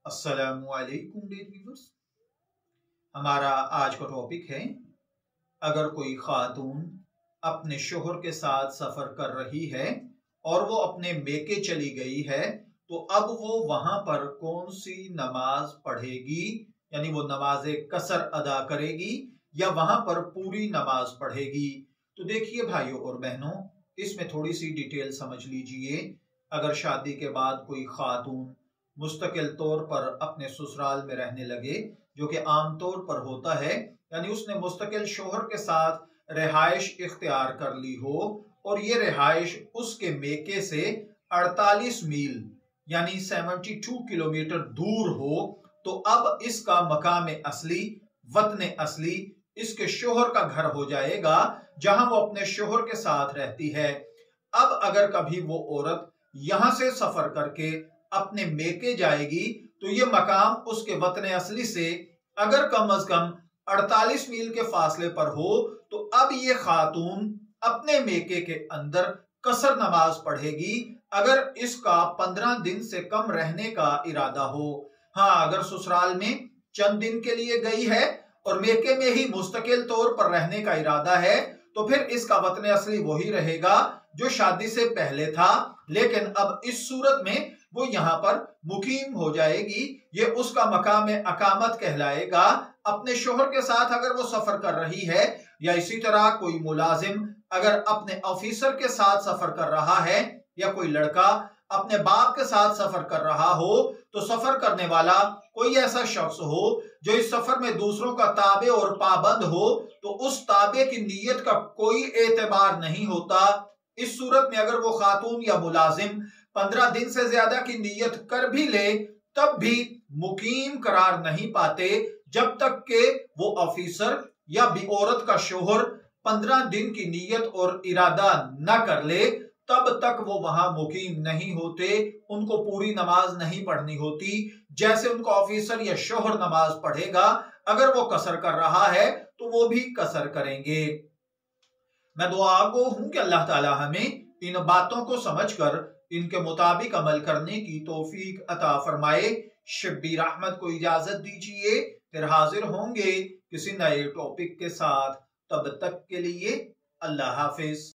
अस्सलामु अलैकुम dear viewers. हमारा आज का टॉपिक है, अगर कोई खातून अपने शोहर के साथ सफर कर रही है और वो अपने मेके चली गई है तो अब वो वहां पर कौन सी नमाज पढ़ेगी, यानी वो नमाज कसर अदा करेगी या वहां पर पूरी नमाज पढ़ेगी। तो देखिए भाइयों और बहनों, इसमें थोड़ी सी डिटेल समझ लीजिए। अगर शादी के बाद कोई खातून मुस्तकिल तौर पर अपने ससुराल में रहने लगे, जो कि आम तौर पर होता है, यानी उसने मुस्तकिल शोहर के साथ रिहाइश इख्तियार कर ली हो और ये रिहाइश उसके मेके से 48 मील यानी 72 किलोमीटर दूर हो, तो अब इसका मकाम असली, वतन असली इसके शोहर का घर हो जाएगा, जहां वो अपने शोहर के साथ रहती है। अब अगर कभी वो औरत यहां से सफर करके अपने मेके जाएगी तो ये मकाम उसके वतन असली से अगर कम अज कम 48 मील के फासले पर हो, तो अब ये खातून अपने मेके के अंदर कसर नमाज पढ़ेगी अगर इसका 15 दिन से कम रहने का इरादा हो। हाँ, अगर ससुराल में चंद दिन के लिए गई है और मेके में ही मुस्तकिल तौर पर रहने का इरादा है, तो फिर इसका वतन असली वही रहेगा जो शादी से पहले था, लेकिन अब इस सूरत में वो यहाँ पर मुकीम हो जाएगी। ये उसका मकाम अकामत कहलाएगा। अपने शोहर के साथ अगर वो सफर कर रही है, या इसी तरह कोई मुलाजिम अगर अपने ऑफिसर के साथ सफर कर रहा है, या कोई लड़का अपने बाप के साथ सफर कर रहा हो, तो सफर करने वाला कोई ऐसा शख्स हो जो इस सफर में दूसरों का ताबे और पाबंद हो, तो उस ताबे की नीयत का कोई एतबार नहीं होता। इस सूरत में अगर वो खातून या मुलाजिम 15 दिन से ज्यादा की नीयत कर भी ले, तब भी मुकीम करार नहीं पाते जब तक के वो ऑफिसर या भी औरत का शोहर 15 दिन की नीयत और इरादा न कर ले, तब तक वो वहां मुकीम नहीं होते। उनको पूरी नमाज नहीं पढ़नी होती, जैसे उनको ऑफिसर या शोहर नमाज पढ़ेगा। अगर वो कसर कर रहा है तो वो भी कसर करेंगे। मैं दुआ गो हूं कि अल्लाह ताला हमें इन बातों को समझकर इनके मुताबिक अमल करने की तौफीक अता फरमाए। शब्बीर अहमद को इजाजत दीजिए, फिर हाजिर होंगे किसी नए टॉपिक के साथ। तब तक के लिए अल्लाह हाफिज।